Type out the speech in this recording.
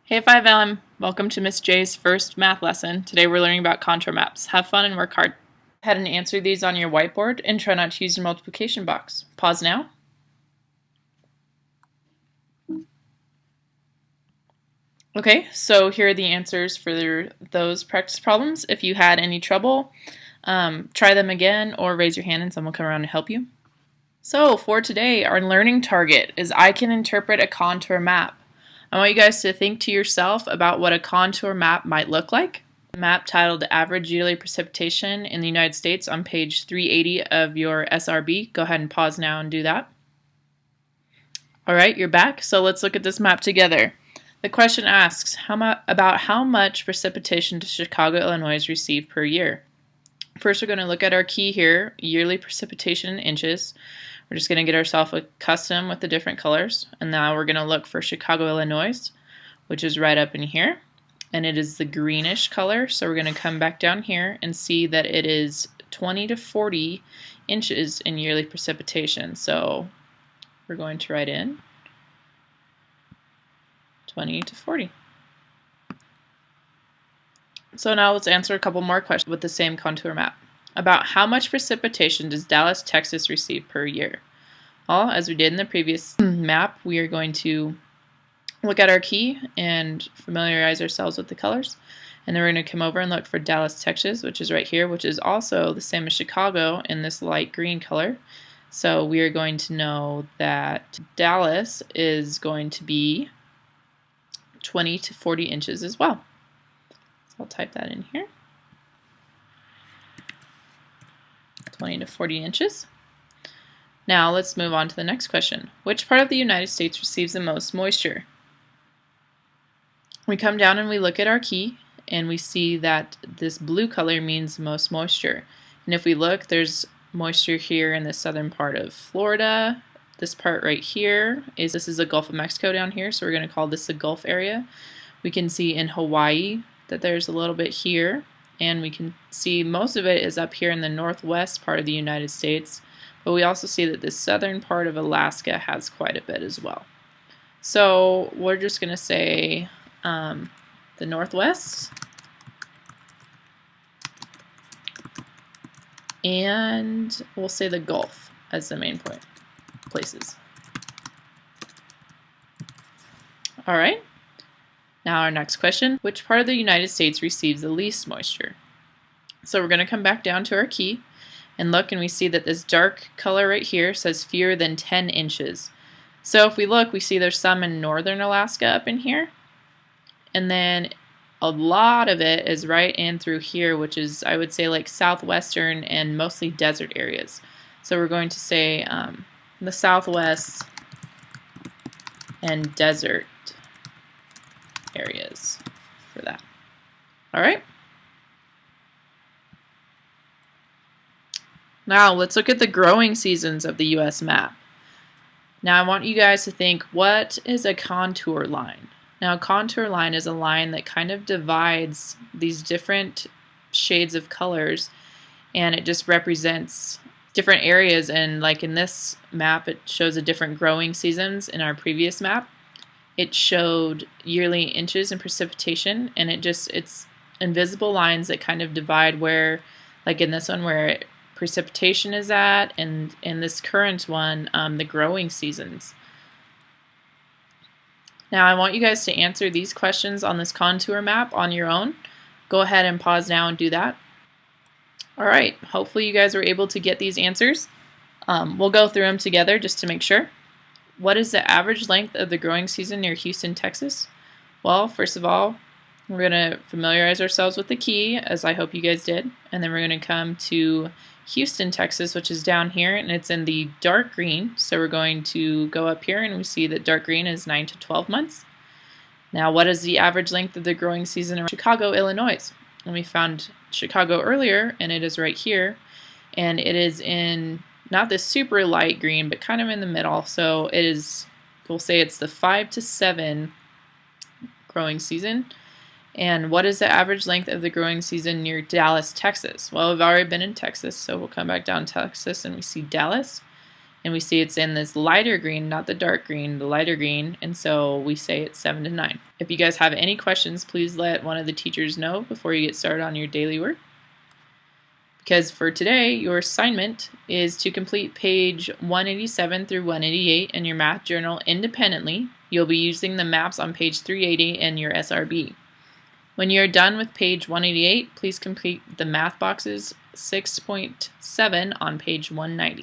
Hey 5M, welcome to Miss J's first math lesson. Today we're learning about contour maps. Have fun and work hard. Go ahead and answer these on your whiteboard and try not to use your multiplication box. Pause now. Okay, so here are the answers for those practice problems. If you had any trouble, try them again or raise your hand and someone will come around and help you. So for today, our learning target is I can interpret a contour map. I want you guys to think to yourself about what a contour map might look like. A map titled Average Yearly Precipitation in the United States on page 380 of your SRB. Go ahead and pause now and do that. Alright, you're back. So let's look at this map together. The question asks about how much precipitation does Chicago, Illinois receive per year? First, we're going to look at our key here, yearly precipitation in inches. We're just going to get ourselves accustomed with the different colors. And now we're going to look for Chicago, Illinois, which is right up in here. And it is the greenish color. So we're going to come back down here and see that it is 20 to 40 inches in yearly precipitation. So we're going to write in 20 to 40. So now let's answer a couple more questions with the same contour map. About how much precipitation does Dallas, Texas receive per year? Well, as we did in the previous map, we are going to look at our key and familiarize ourselves with the colors. And then we're going to come over and look for Dallas, Texas, which is right here, which is also the same as Chicago in this light green color. So we are going to know that Dallas is going to be 20 to 40 inches as well. So I'll type that in here. 20 to 40 inches. Now let's move on to the next question. Which part of the United States receives the most moisture? We come down and we look at our key and we see that this blue color means most moisture. And if we look, there's moisture here in the southern part of Florida. This part right here is the Gulf of Mexico down here, so we're going to call this the Gulf area. We can see in Hawaii that there's a little bit here, and we can see most of it is up here in the northwest part of the United States, but we also see that the southern part of Alaska has quite a bit as well. So we're just going to say the northwest, and we'll say the Gulf as the main places. All right. Now our next question, which part of the United States receives the least moisture? So we're going to come back down to our key and look, and we see that this dark color right here says fewer than 10 inches. So if we look, we see there's some in northern Alaska up in here, and then a lot of it is right in through here, which is, I would say, like southwestern and mostly desert areas. So we're going to say the southwest and desert areas for that. All right. Now let's look at the growing seasons of the U.S. map. Now I want you guys to think, what is a contour line? Now a contour line is a line that kind of divides these different shades of colors, and it just represents different areas. And like in this map, it shows the different growing seasons. In our previous map, it showed yearly inches in precipitation, and it's invisible lines that kind of divide where, like in this one, where precipitation is at, and in this current one, the growing seasons. Now I want you guys to answer these questions on this contour map on your own. Go ahead and pause now and do that. All right, hopefully you guys were able to get these answers. We'll go through them together just to make sure. What is the average length of the growing season near Houston, Texas? Well, first of all, we're going to familiarize ourselves with the key, as I hope you guys did, and then we're going to come to Houston, Texas, which is down here, and it's in the dark green. So we're going to go up here, and we see that dark green is 9 to 12 months. Now, what is the average length of the growing season in Chicago, Illinois? And we found Chicago earlier, and it is right here, and it is in not this super light green, but kind of in the middle. So it is, we'll say it's the 5 to 7 growing season. And what is the average length of the growing season near Dallas, Texas? Well, we've already been in Texas, so we'll come back down to Texas and we see Dallas. And we see it's in this lighter green, not the dark green, the lighter green, and so we say it's 7 to 9. If you guys have any questions, please let one of the teachers know before you get started on your daily work. Because for today, your assignment is to complete page 187 through 188 in your math journal independently. You'll be using the maps on page 380 in your SRB. When you're done with page 188, please complete the math boxes 6.7 on page 190.